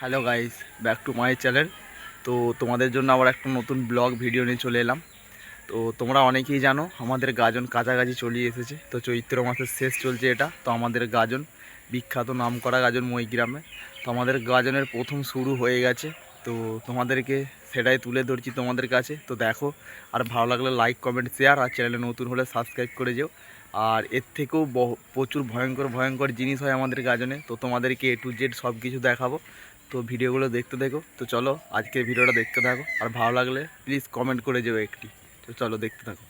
Hello guys, back to my channel. তো তোমাদের জন্য আবার একটা নতুন ব্লগ ভিডিও নিয়ে চলে এলাম। তো তোমরা অনেকেই জানো আমাদের গাজন কাছাকাছি চলে এসেছে। তো চৈত্র মাসের শেষ চলছে এটা। তো আমাদের গাজন বিখ্যাত নামকরা গাজন মইগ্রামে। তো আমাদের গাজনের প্রথম শুরু হয়ে গেছে। তো তোমাদেরকে সেটাই তুলে ধরছি তোমাদের কাছে। তো দেখো, আর ভালো লাগলে লাইক কমেন্ট শেয়ার, আর চ্যানেলে নতুন হলে সাবস্ক্রাইব করে যেও। আর এর থেকেও প্রচুর ভয়ঙ্কর ভয়ঙ্কর জিনিস হয় আমাদের গাজনে। তো তোমাদেরকে A to Z সব কিছু দেখাবো। তো ভিডিওগুলো দেখতে দেখো। তো চলো আজকের ভিডিওটা দেখতে থাকো, আর ভালো লাগলে প্লিজ কমেন্ট করে যেও একটি। তো চলো দেখতে থাকো।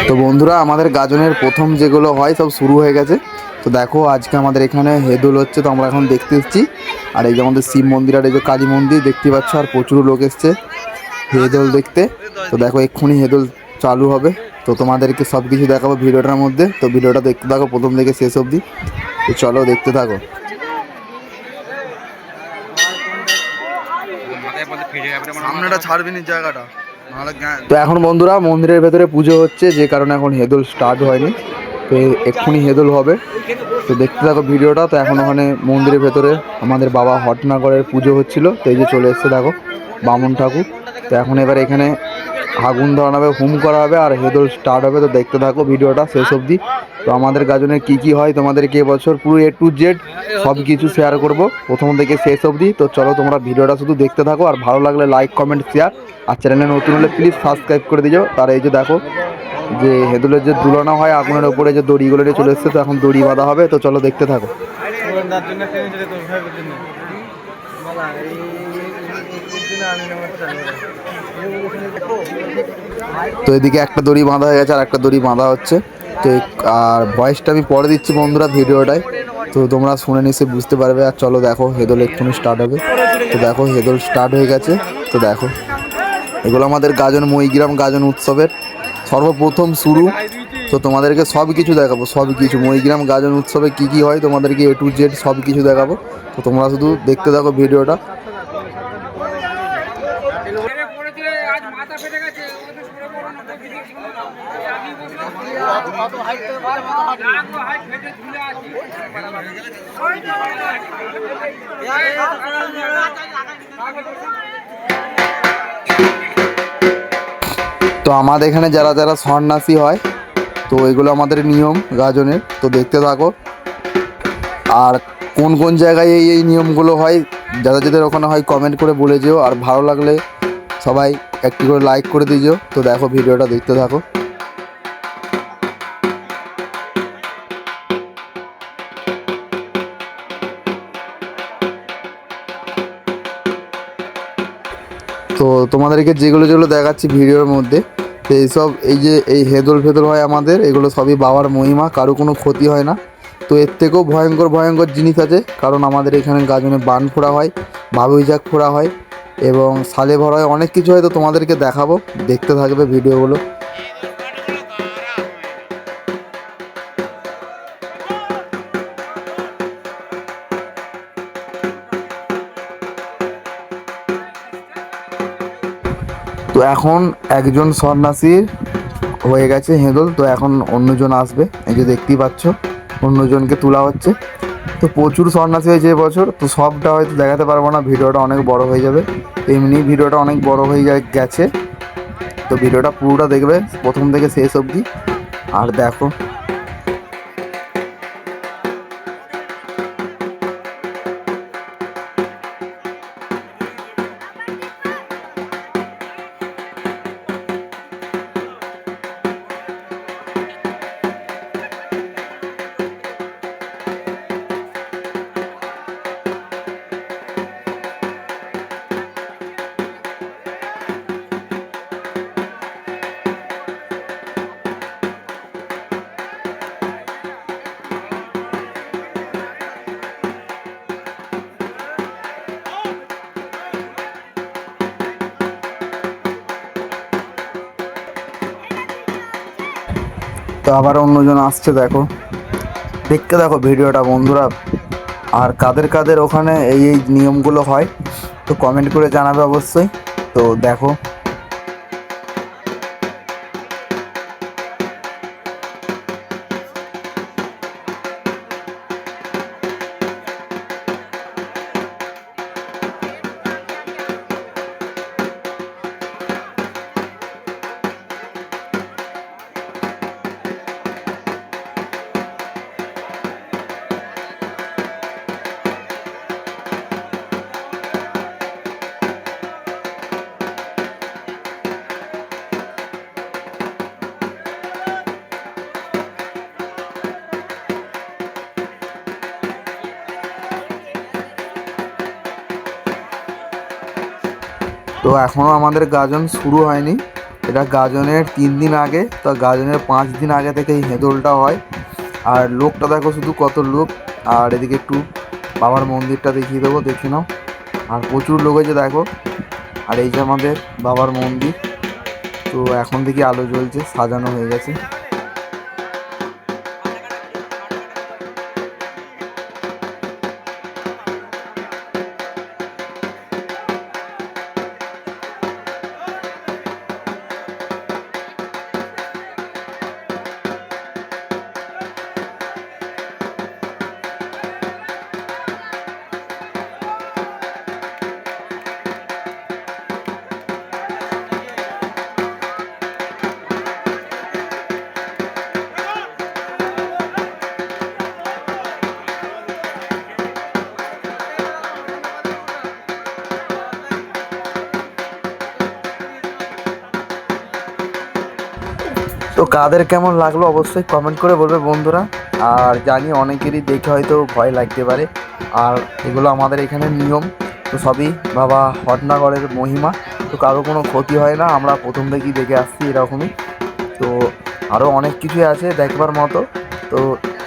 তো বন্ধুরা, আমাদের গাজনের প্রথম যেগুলো হয় সব শুরু হয়ে গেছে। তো দেখো, আজকে আমাদের এখানে হেদোল হচ্ছে। তো আমরা এখন দেখতে এসেছি। আর এই যে আমাদের শিব মন্দির আর এই যে কালী মন্দির দেখতে পাচ্ছ, আর প্রচুর লোক এসছে হেদোল দেখতে। তো দেখো, এক্ষুনি হেদোল চালু হবে। তো তোমাদেরকে সব কিছু দেখাবো ভিডিওটার মধ্যে। তো ভিডিওটা দেখতে থাকো প্রথম থেকে শেষ অবধি। তো চলো দেখতে থাকো। সামনেটা ছাড়বি না জায়গাটা। তো এখন বন্ধুরা, মন্দিরের ভেতরে পুজো হচ্ছে, যে কারণে এখন হেদোল স্টার্ট হয়নি। তো এক্ষুনি হেদোল হবে। তো দেখতে থাকো ভিডিওটা। তো এখন ওখানে মন্দিরের ভেতরে আমাদের বাবা হটনাগরের পুজো হচ্ছিল। তো এই যে চলে এসছে দেখো বামুন ঠাকুর। তো এখন এবার এখানে আগুন ধরানো হবে, হুম করা হবে, আর হেদোল স্টার্ট হবে। তো দেখতে থাকো ভিডিওটা শেষ অবধি। তো আমাদের গাজনে কি কি হয় তোমাদেরকে এবছর পুরো A to Z সব কিছু শেয়ার করব প্রথম থেকে শেষ অবধি। তো চলো তোমরা ভিডিওটা শুধু দেখতে থাকো, আর ভালো লাগলে লাইক কমেন্ট শেয়ার, আর চ্যানেলে নতুন হলে প্লিজ সাবস্ক্রাইব করে দিও। তার এই যে দেখো, যে হেদুলের যে দুলানো হয় আগুনের ওপরে, যে দড়িগুলো নিয়ে চলে এসছে। তো এখন দড়ি বাঁধা হবে। তো চলো দেখতে থাকো। তো এদিকে একটা দড়ি বাঁধা হয়ে গেছে, আর একটা দড়ি বাঁধা হচ্ছে। তো আর ভয়েসটা আমি পরে দিচ্ছি বন্ধুরা ভিডিওটায়। তো তোমরা শুনে নিশ্চয়ই বুঝতে পারবে। আর চলো দেখো, হেদোল এক্ষুনি স্টার্ট হবে। তো দেখো, হেদোল স্টার্ট হয়ে গেছে। তো দেখো, এগুলো আমাদের গাজন মইগ্রাম গাজন উৎসবের সর্বপ্রথম শুরু। তো তোমাদেরকে সব কিছু দেখাবো, সব কিছু মইগ্রাম গাজন উৎসবে কি কি হয় তোমাদেরকে A to Z সব কিছু দেখাবো। তো তোমরা শুধু দেখতে থাকো ভিডিওটা। তো আমাদের এখানে যারা যারা সন্ন্যাসী হয়, তো এগুলো আমাদের নিয়ম গাজনের। তো দেখতে থাকো। আর কোন কোন জায়গায় এই এই নিয়মগুলো হয়, যাদের যাদের ওখানে হয় কমেন্ট করে বলে যেও। আর ভালো লাগলে সবাই একটি করে লাইক করে দিও। তো দেখো ভিডিওটা দেখতে থাকো। তো তোমাদেরকে যেগুলো যেগুলো দেখাচ্ছি ভিডিওর মধ্যে, তো এইসব এই যে এই হেদোল ফেদোল হয় আমাদের, এগুলো সবই বাবার মহিমা, কারো কোনো ক্ষতি হয় না। তো এর থেকেও ভয়ঙ্কর ভয়ঙ্কর জিনিস আছে, কারণ আমাদের এখানে গাজনে বান ফোড়া হয়, ভাবুই জাগ ফোড়া হয়, এবং সালে ভরা হয়, অনেক কিছু হয়। তো তোমাদেরকে দেখাবো, দেখতে থাকবে ভিডিওগুলো। তো এখন একজন সন্ন্যাসীর হয়ে গেছে হেদোল। তো এখন অন্যজন আসবে, এই যে দেখতেই পাচ্ছ অন্যজনকে তোলা হচ্ছে। তো প্রচুর সন্ন্যাসী হয়েছে এবছর। তো সবটা হয়তো দেখাতে পারবো না, ভিডিওটা অনেক বড় হয়ে যাবে। এমনি ভিডিওটা অনেক বড় হয়ে গেছে। তো ভিডিওটা পুরোটা দেখবে প্রথম থেকে শেষ অবধি, আর দেখো। তো আবার অন্যজন আসছে, দেখো দেখতে থাকো ভিডিওটা বন্ধুরা। আর কাদের কাদের ওখানে এই এই নিয়মগুলো হয়, তো কমেন্ট করে জানাবে অবশ্যই। তো দেখো। তো এখনও আমাদের গাজন শুরু হয়নি, এটা গাজনের 3 দিন আগে, তো গাজনের 5 দিন আগে থেকে এই হেদোলটা হয়। আর লোকটা দেখো শুধু কত লোক। আর এদিকে একটু বাবার মন্দিরটা দেখিয়ে দেবো, দেখে নাও। আর প্রচুর লোক হয়েছে দেখো। আর এই যে আমাদের বাবার মন্দির, তো এখন থেকে আলো জ্বলছে, সাজানো হয়ে গেছে। তো কাদের কেমন লাগলো অবশ্যই কমেন্ট করে বলবে বন্ধুরা। আর জানি অনেকেরই দেখে হয়তো ভয় লাগতে পারে, আর এগুলো আমাদের এখানে নিয়ম। তো সবই বাবা হটনাগরের মহিমা, তো কারো কোনো ক্ষতি হয় না, আমরা প্রথম থেকেই দেখে আসছি এরকমই। তো আরও অনেক কিছুই আছে দেখবার মতো, তো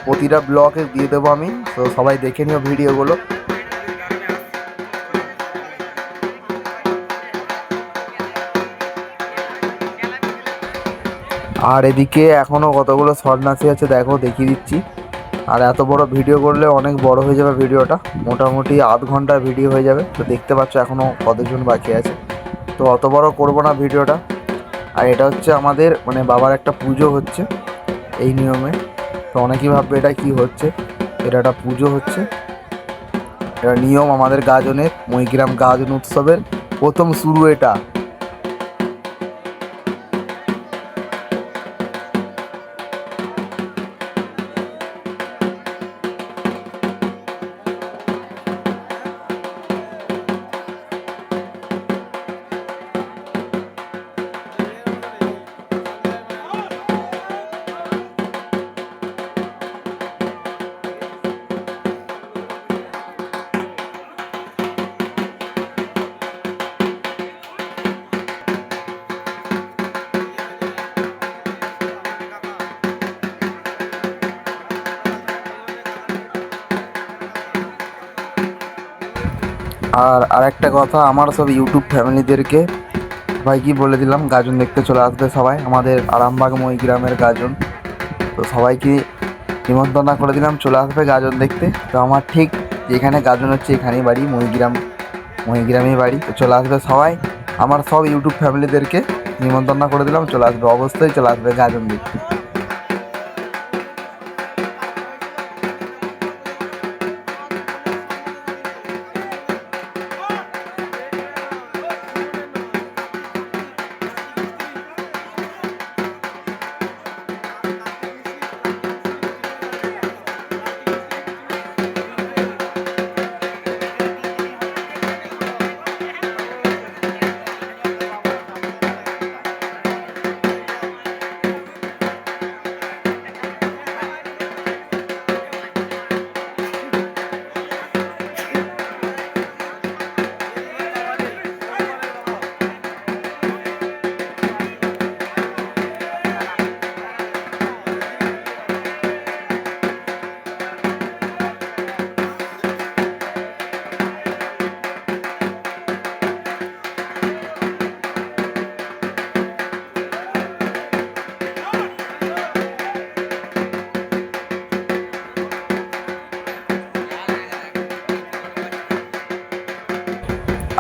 প্রতিটা ব্লগে দিয়ে দেবো আমি, তো সবাই দেখে নিও ভিডিওগুলো। আর এদিকে এখনও কতগুলো সন্ন্যাসী আছে দেখো, দেখিয়ে দিচ্ছি। আর এত বড় ভিডিও করলে অনেক বড় হয়ে যাবে ভিডিওটা, মোটামুটি আধ ঘন্টার ভিডিও হয়ে যাবে। তো দেখতে পাচ্ছ এখনও কতজন বাকি আছে, তো অত বড় করবো না ভিডিওটা। আর এটা হচ্ছে আমাদের মানে বাবার একটা পুজো হচ্ছে এই নিয়মে। তো অনেকেই ভাববে এটা কি হচ্ছে, এটা একটা পুজো হচ্ছে, এটা নিয়ম আমাদের গাজনের, মহিগ্রাম গাজন উৎসবের প্রথম শুরু এটা। আর আরেকটা কথা, আমার সব ইউটিউব ফ্যামিলিদেরকে সবাইকে বলে দিলাম, গাজন দেখতে চলে আসবে সবাই, আমাদের আরামবাগ মহিগ্রামের গাজন। তো সবাইকে নিমন্ত্রণ করে দিলাম, চলে আসবে গাজন দেখতে। তো আমার ঠিক যেখানে গাজন হচ্ছে এখানেই বাড়ি, মহিগ্রামেই বাড়ি। তো চলে আসবে সবাই, আমার সব ইউটিউব ফ্যামিলিদেরকে নিমন্ত্রণ করে দিলাম, চলে আসবে, অবশ্যই চলে আসবে গাজন দেখতে।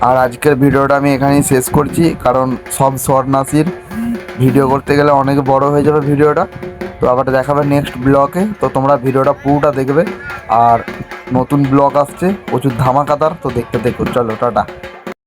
আর আজকের ভিডিওটা আমি এখানেই শেষ করছি, কারণ সব সন্ন্যাসীর ভিডিও করতে গেলে অনেক বড় হয়ে যাবে ভিডিওটা। তো আবার দেখাবে নেক্সট ব্লগে, তো তোমরা ভিডিওটা পুরোটা দেখবে। আর নতুন ব্লগ আসছে প্রচুর ধামাকাদার, তো দেখতে দেখো, চলো টাটা।